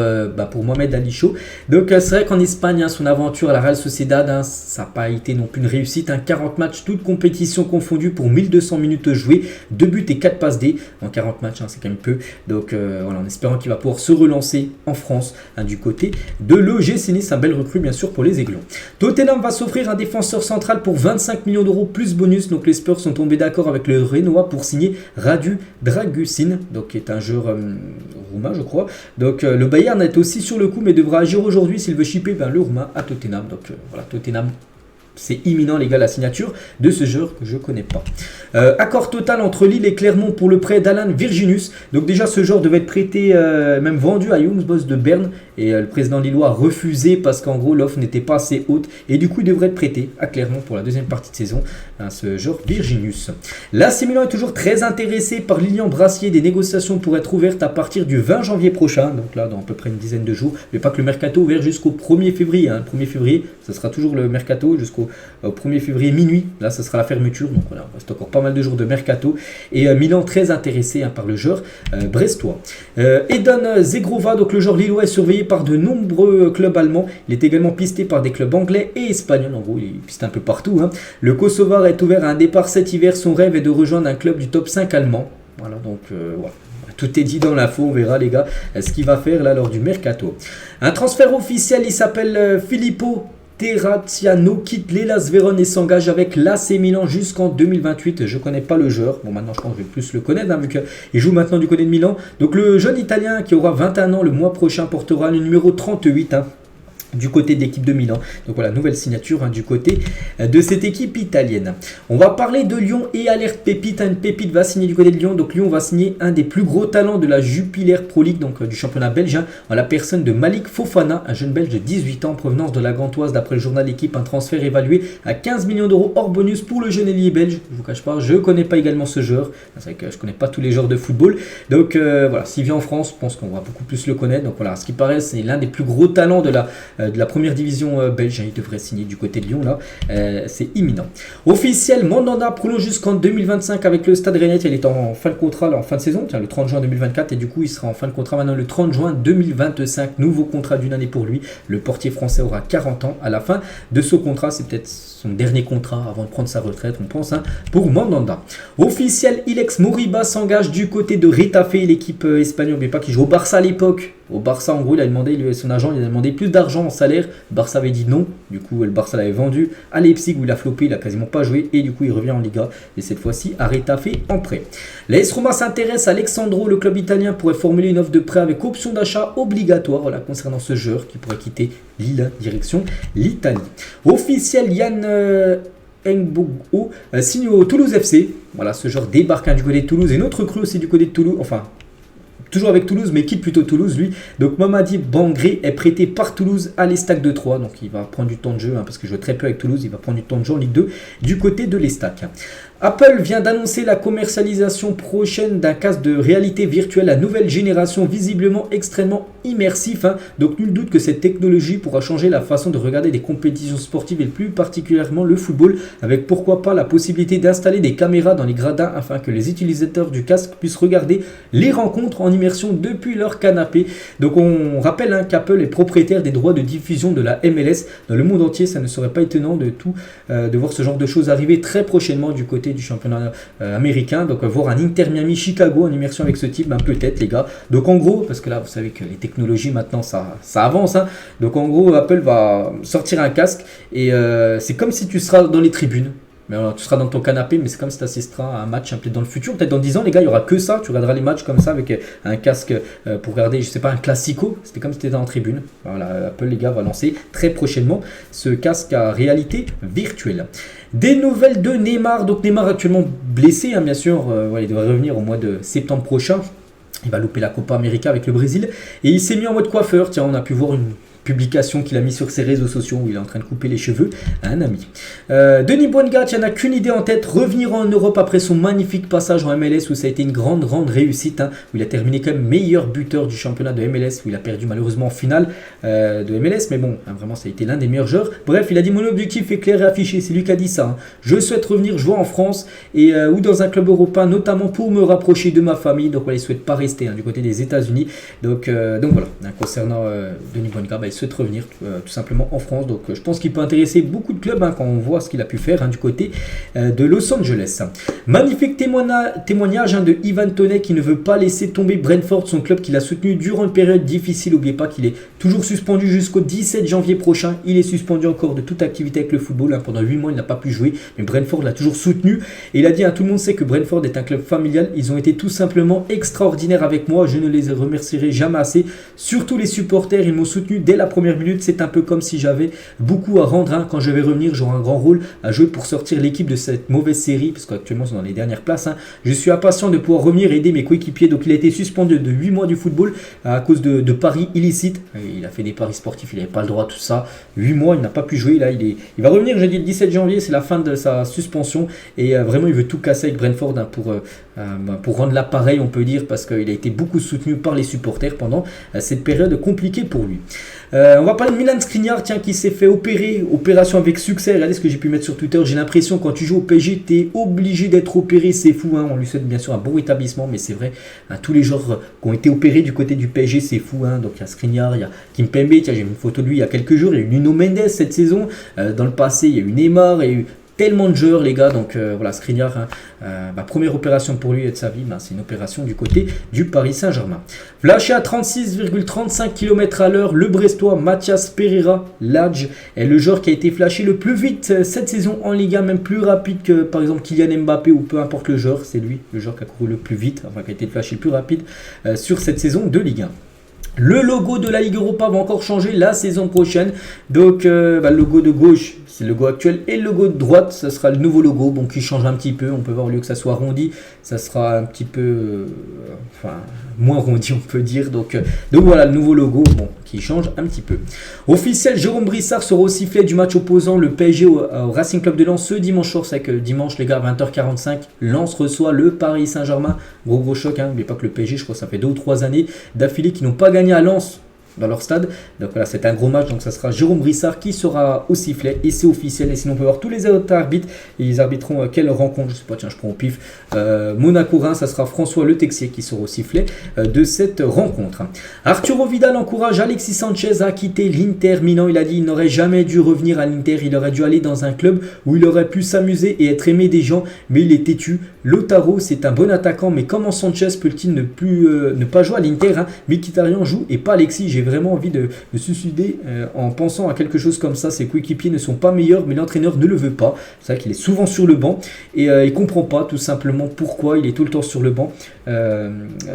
Mohamed Ali Chaud. Donc c'est vrai qu'en Espagne, hein, son aventure à la Real Sociedad, hein, ça n'a pas été non plus une réussite. Hein, 40 matchs, toutes compétitions confondues pour 1200 minutes jouées, 2 buts et 4 passes D en 40 matchs, hein, c'est quand même peu. Donc voilà, en espérant qu'il va pouvoir se relancer en France, hein, du côté de l'OGC Nice, un bel recrue bien sûr pour les Aiglons. Tottenham va s'offrir un défenseur central pour 25 millions d'euros plus bonus. Donc les Spurs sont tombés d'accord avec le Renoir pour signer Radu Dragusin, donc qui est un joueur roumain, je crois. Donc le Bayern est aussi sur le coup, mais devra agir aujourd'hui s'il veut shipper le Roumain à Tottenham. Donc voilà, Tottenham, c'est imminent, les gars, la signature de ce joueur que je ne connais pas. Accord total entre Lille et Clermont pour le prêt d'Alan Virginus. Donc déjà, ce joueur devait être prêté, même vendu à Young Boys de Berne. Et le président lillois a refusé parce qu'en gros, l'offre n'était pas assez haute. Et du coup, il devrait être prêté à Clermont pour la deuxième partie de saison, hein, ce joueur Virginus. L'AC Milan est toujours très intéressé par Lilian Brassier. Des négociations pourraient être ouvertes à partir du 20 janvier prochain. Donc là, dans à peu près une dizaine de jours. Mais pas que le mercato ouvert jusqu'au 1er février. Hein. Le 1er février, ça sera toujours le mercato jusqu'au 1er février minuit. Là, ça sera la fermeture. Donc voilà, il reste encore pas mal de jours de mercato. Et Milan très intéressé, hein, par le joueur brestois. Eden Zegrova, donc le joueur lillois, est surveillé par de nombreux clubs allemands. Il est également pisté par des clubs anglais et espagnols. En gros, il est pisté un peu partout. Hein. Le Kosovar est ouvert à un départ cet hiver. Son rêve est de rejoindre un club du top 5 allemand. Voilà, donc voilà. Tout est dit dans l'info, on verra, les gars, ce qu'il va faire là lors du mercato. Un transfert officiel, il s'appelle Filippo Terraziano, quitte l'Hellas Vérone et s'engage avec l'AC Milan jusqu'en 2028. Je ne connais pas le joueur. Bon, maintenant, je pense que je vais plus le connaître, hein, vu qu'il joue maintenant du côté de Milan. Donc, le jeune Italien qui aura 21 ans le mois prochain portera le numéro 38. Hein. du côté de l'équipe de Milan. Donc voilà, nouvelle signature du côté de cette équipe italienne. On va parler de Lyon et alerte pépite. Une pépite va signer du côté de Lyon. Donc Lyon va signer un des plus gros talents de la Jupiler Pro League, donc du championnat belge, en la personne de Malik Fofana, un jeune belge de 18 ans en provenance de la Gantoise. D'après le journal L'équipe, un transfert évalué à 15 millions d'euros hors bonus pour le jeune ailier belge. Je vous cache pas, je connais pas également ce joueur. C'est vrai que je connais pas tous les joueurs de football. Donc voilà, s'il vient en France, je pense qu'on va beaucoup plus le connaître. Donc voilà, ce qui paraît, c'est l'un des plus gros talents de la première division belge. Il devrait signer du côté de Lyon là, c'est imminent. Officiel, Mandanda prolonge jusqu'en 2025 avec le Stade Rennais. Il est en fin de contrat là, en fin de saison, le 30 juin 2024, et du coup il sera en fin de contrat maintenant le 30 juin 2025. Nouveau contrat d'une année pour lui. Le portier français aura 40 ans à la fin de ce contrat. C'est peut-être son dernier contrat avant de prendre sa retraite, on pense, pour Mandanda. Officiel, Ilex Moriba s'engage du côté de Retafe, l'équipe espagnole, mais pas qui joue au Barça à l'époque. Au Barça, en gros, il a demandé, son agent, il a demandé plus d'argent en salaire. Le Barça avait dit non. Du coup, le Barça l'avait vendu à Leipzig où il a floppé, il a quasiment pas joué. Et du coup, il revient en Liga. Et cette fois-ci, à Retafe en prêt. L'AS Roma s'intéresse à Alexandro. Le club italien pourrait formuler une offre de prêt avec option d'achat obligatoire, voilà, concernant ce joueur qui pourrait quitter Lille, direction l'Italie. Officiel, Yann Ngbogo signe au Toulouse FC. Voilà, ce joueur débarque du côté de Toulouse. Et notre recrue aussi du côté de Toulouse. Enfin, toujours avec Toulouse, mais quitte plutôt Toulouse, lui. Donc Mamadi Bangré est prêté par Toulouse à l'Estac de Troyes. Donc il va prendre du temps de jeu, parce que je joue très peu avec Toulouse. Il va prendre du temps de jeu en Ligue 2 du côté de l'Estac. Apple vient d'annoncer la commercialisation prochaine d'un casque de réalité virtuelle à nouvelle génération, visiblement extrêmement immersif. Donc nul doute que cette technologie pourra changer la façon de regarder des compétitions sportives et plus particulièrement le football, avec pourquoi pas la possibilité d'installer des caméras dans les gradins afin que les utilisateurs du casque puissent regarder les rencontres en immersion depuis leur canapé. Donc on rappelle qu'Apple est propriétaire des droits de diffusion de la MLS dans le monde entier. Ça ne serait pas étonnant de voir ce genre de choses arriver très prochainement du côté du championnat américain. Donc voir un Inter Miami Chicago en immersion avec ce type, peut-être les gars. Donc en gros, parce que là vous savez que les technologies maintenant ça avance, donc en gros Apple va sortir un casque et c'est comme si tu seras dans les tribunes. Mais alors, tu seras dans ton canapé, mais c'est comme si tu assisteras à un match peut-être dans le futur, peut-être dans 10 ans, les gars, il n'y aura que ça. Tu regarderas les matchs comme ça avec un casque pour regarder, je sais pas, un classico. C'était comme si tu étais en tribune. Voilà, Apple, les gars, va lancer très prochainement ce casque à réalité virtuelle. Des nouvelles de Neymar. Donc Neymar actuellement blessé, bien sûr. Il devrait revenir au mois de septembre prochain. Il va louper la Copa América avec le Brésil. Et il s'est mis en mode coiffeur. Tiens, on a pu voir une publication qu'il a mis sur ses réseaux sociaux où il est en train de couper les cheveux à un ami. Denis Bouanga, tu n'en as qu'une idée en tête, revenir en Europe après son magnifique passage en MLS où ça a été une grande réussite, où il a terminé comme meilleur buteur du championnat de MLS, où il a perdu malheureusement en finale de MLS, mais bon, vraiment ça a été l'un des meilleurs joueurs. Bref, il a dit mon objectif est clair et affiché, c'est lui qui a dit ça. Je souhaite revenir jouer en France et ou dans un club européen, notamment pour me rapprocher de ma famille. Donc voilà, il ne souhaite pas rester du côté des États-Unis. Donc voilà, concernant Denis Bouanga, il souhaite revenir tout simplement en France. Donc je pense qu'il peut intéresser beaucoup de clubs quand on voit ce qu'il a pu faire du côté de Los Angeles. Magnifique témoignage de Ivan Toney qui ne veut pas laisser tomber Brentford, son club qu'il a soutenu durant une période difficile. N'oubliez pas qu'il est toujours suspendu jusqu'au 17 janvier prochain. Il est suspendu encore de toute activité avec le football. Pendant 8 mois, il n'a pas pu jouer. Mais Brentford l'a toujours soutenu. Et il a dit tout le monde sait que Brentford est un club familial. Ils ont été tout simplement extraordinaires avec moi. Je ne les remercierai jamais assez. Surtout les supporters, ils m'ont soutenu dès la première minute. C'est un peu comme si j'avais beaucoup à rendre. Quand je vais revenir, j'aurai un grand rôle à jouer pour sortir l'équipe de cette mauvaise série, parce qu'actuellement ils sont dans les dernières places. Je suis impatient de pouvoir revenir et aider mes coéquipiers. Donc il a été suspendu de 8 mois du football à cause de paris illicites. Il a fait des paris sportifs, il n'avait pas le droit, tout ça. 8 mois, il n'a pas pu jouer. Là, il va revenir, j'ai dit le 17 janvier, c'est la fin de sa suspension. Et vraiment, il veut tout casser avec Brentford pour rendre l'appareil, on peut dire, parce qu'il a été beaucoup soutenu par les supporters pendant cette période compliquée pour lui. On va parler de Milan Skriniar, qui s'est fait opérer, opération avec succès. Regardez ce que j'ai pu mettre sur Twitter. J'ai l'impression quand tu joues au PSG, tu es obligé d'être opéré, c'est fou. On lui souhaite bien sûr un bon rétablissement, mais c'est vrai, tous les joueurs qui ont été opérés du côté du PSG, c'est fou. Donc il y a Skriniar, il y a Kimpembe, j'ai vu une photo de lui il y a quelques jours, il y a eu Nuno Mendes cette saison. Dans le passé, il y a eu Neymar, il y a eu tellement de joueurs, les gars. Donc voilà, Skriniar, première opération pour lui et de sa vie, c'est une opération du côté du Paris Saint-Germain. Flashé à 36,35 km à l'heure, le Brestois Mathias Pereira Lage est le joueur qui a été flashé le plus vite cette saison en Ligue 1, même plus rapide que par exemple Kylian Mbappé ou peu importe le joueur. C'est lui, le joueur qui a couru le plus vite, qui a été flashé le plus rapide sur cette saison de Ligue 1. Le logo de la Ligue Europa va encore changer la saison prochaine. Donc le logo de gauche, c'est le logo actuel. Et le logo de droite, ça sera le nouveau logo. Bon, qui change un petit peu. On peut voir, au lieu que ça soit arrondi, ça sera un petit peu moins arrondi, on peut dire. Donc voilà, le nouveau logo, bon, qui change un petit peu. Officiel, Jérôme Brissard sera au sifflet du match opposant le PSG au Racing Club de Lens ce dimanche soir. C'est que dimanche, les gars, 20h45, Lens reçoit le Paris Saint-Germain. Gros choc, hein. N'oubliez pas que le PSG, je crois que ça fait 2 ou 3 années d'affilée qu'ils n'ont pas gagné à Lens dans leur stade. Donc voilà, c'est un gros match. Donc ça sera Jérôme Brissard qui sera au sifflet. Et c'est officiel. Et sinon, on peut voir tous les autres arbitres. Et ils arbitreront quelle rencontre. Je sais pas, tiens, je prends au pif. Monaco-Reims, ça sera François Le Texier qui sera au sifflet de cette rencontre. Arturo Vidal encourage Alexis Sanchez à quitter l'Inter Milan. Il a dit qu'il n'aurait jamais dû revenir à l'Inter. Il aurait dû aller dans un club où il aurait pu s'amuser et être aimé des gens. Mais il est têtu. Lautaro, c'est un bon attaquant. Mais comment Sanchez peut-il ne pas jouer à l'Inter, hein? Mkhitaryan joue et pas Alexis. J'ai vraiment envie de me suicider en pensant à quelque chose comme ça. Ses coéquipiers ne sont pas meilleurs, mais l'entraîneur ne le veut pas. C'est vrai qu'il est souvent sur le banc et il comprend pas tout simplement pourquoi il est tout le temps sur le banc.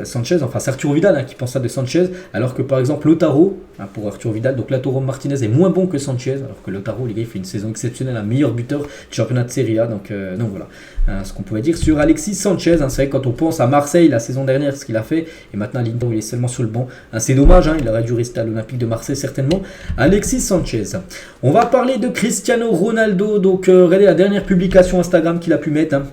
Sanchez, enfin c'est Arturo Vidal, hein, qui pense ça de Sanchez, alors que par exemple Lautaro, hein, pour Arturo Vidal, donc Lautaro Martinez est moins bon que Sanchez, alors que Lautaro, les gars, il fait une saison exceptionnelle, un meilleur buteur du championnat de Serie A. Donc voilà, ce qu'on pouvait dire sur Alexis Sanchez. Hein, c'est vrai, quand on pense à Marseille la saison dernière, ce qu'il a fait, et maintenant à l'Inter, il est seulement sur le banc. Hein, c'est dommage, hein, il aurait dû rester à l'Olympique de Marseille certainement. Alexis Sanchez. On va parler de Cristiano Ronaldo. Donc regardez la dernière publication Instagram qu'il a pu mettre. Hein.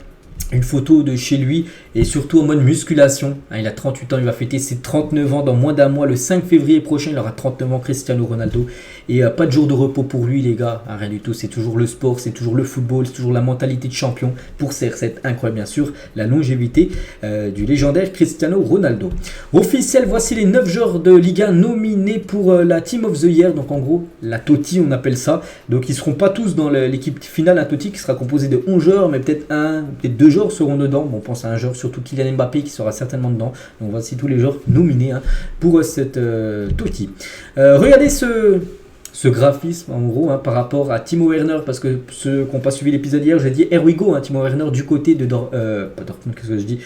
Une photo de chez lui et surtout en mode musculation. Il a 38 ans, il va fêter ses 39 ans dans moins d'un mois. Le 5 février prochain, il aura 39 ans, Cristiano Ronaldo. Et pas de jour de repos pour lui, les gars. Rien du tout, c'est toujours le sport, c'est toujours le football, c'est toujours la mentalité de champion pour CR7. Incroyable, bien sûr, la longévité du légendaire Cristiano Ronaldo. Officiel, voici les 9 joueurs de Ligue 1 nominés pour la Team of the Year. Donc en gros, la TOTY, on appelle ça. Donc ils ne seront pas tous dans l'équipe finale, la TOTY, qui sera composée de 11 joueurs, mais peut-être 2 joueurs seront dedans. Bon, on pense à un joueur, surtout Kylian Mbappé, qui sera certainement dedans. Donc voici tous les joueurs nominés, hein, pour cette TOTY. Regardez ce graphisme en gros, hein, par rapport à Timo Werner, parce que ceux qui n'ont pas suivi l'épisode hier, j'ai dit here we go, hein, Timo Werner du côté de pas Dortmund, qu'est-ce que je dis,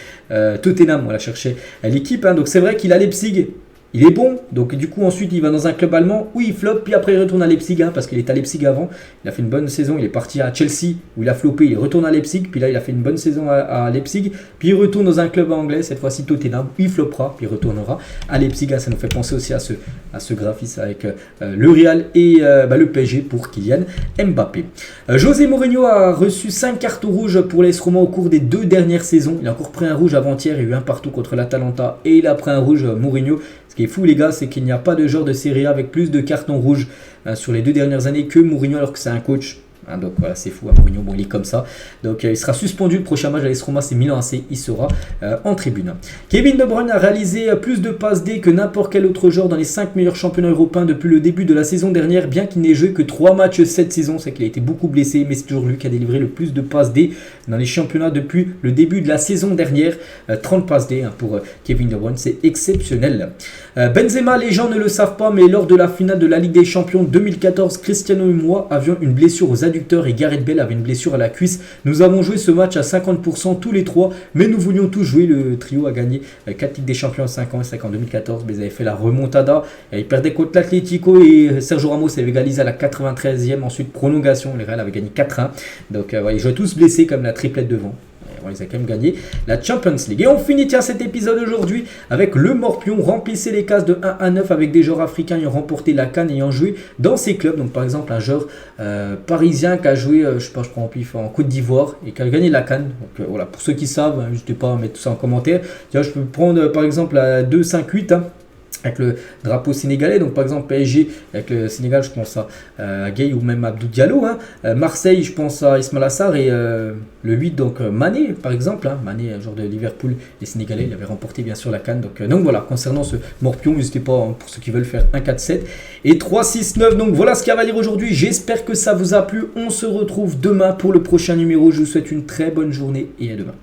Tottenham, on l'a cherché à l'équipe, hein. Donc c'est vrai qu'il a Leipzig. Il est bon, donc du coup ensuite il va dans un club allemand où il floppe, puis après il retourne à Leipzig, hein, parce qu'il est à Leipzig avant. Il a fait une bonne saison, il est parti à Chelsea où il a floppé, il retourne à Leipzig, puis là il a fait une bonne saison à Leipzig, puis il retourne dans un club anglais, cette fois-ci Tottenham, où il floppera, puis il retournera à Leipzig. Ça nous fait penser aussi à ce graphisme avec le Real et le PSG pour Kylian Mbappé. José Mourinho a reçu 5 cartons rouges pour l'AS Roma au cours des 2 dernières saisons. Il a encore pris un rouge avant-hier, il y a eu un partout contre l'Atalanta et il a pris un rouge Mourinho. Ce qui est fou, les gars, c'est qu'il n'y a pas de joueur de Serie A avec plus de cartons rouges sur les 2 dernières années que Mourinho, alors que c'est un coach. Hein, donc voilà, c'est fou, hein, Mourinho, bon, il est comme ça. Donc il sera suspendu. Le prochain match à l'AS Roma, c'est Milan AC. Il sera en tribune. Kevin De Bruyne a réalisé plus de passes D que n'importe quel autre joueur dans les 5 meilleurs championnats européens depuis le début de la saison dernière, bien qu'il n'ait joué que 3 matchs cette saison. C'est qu'il a été beaucoup blessé, mais c'est toujours lui qui a délivré le plus de passes D dans les championnats depuis le début de la saison dernière. 30 passes D, hein, pour Kevin De Bruyne, c'est exceptionnel. Benzema, les gens ne le savent pas, mais lors de la finale de la Ligue des Champions 2014, Cristiano et moi avions une blessure aux adducteurs et Gareth Bale avait une blessure à la cuisse. Nous avons joué ce match à 50% tous les 3, mais nous voulions tous jouer. Le trio a gagné 4 Ligues des Champions en 5 ans et 5 en 2014, mais ils avaient fait la remontada. Ils perdaient contre l'Atlético et Sergio Ramos avait égalisé à la 93e, ensuite prolongation, les Real avaient gagné 4-1. Donc ils jouaient tous blessés comme la triplette devant. On les a quand même gagné la Champions League. Et on finit cet épisode aujourd'hui avec le Morpion. Remplissez les cases de 1 à 9 avec des joueurs africains ayant remporté la CAN, ayant joué dans ces clubs. Donc par exemple un joueur parisien qui a joué, je prends en pif, en Côte d'Ivoire et qui a gagné la CAN. Donc voilà, pour ceux qui savent, n'hésitez pas à mettre tout ça en commentaire. Tiens, je peux prendre par exemple la 2-5-8, hein, avec le drapeau sénégalais. Donc par exemple PSG avec le Sénégal, je pense à Gueye ou même Abdou Diallo, hein. Marseille, je pense à Ismaïla Sarr et le 8, donc Mané par exemple, hein. Mané, joueur de Liverpool, les Sénégalais, il avait remporté bien sûr la CAN. Donc voilà, concernant ce Morpion, n'hésitez pas, hein, pour ceux qui veulent faire 1-4-7 et 3-6-9. Donc voilà ce qu'il y a à dire aujourd'hui. J'espère que ça vous a plu. On se retrouve demain pour le prochain numéro. Je vous souhaite une très bonne journée et à demain.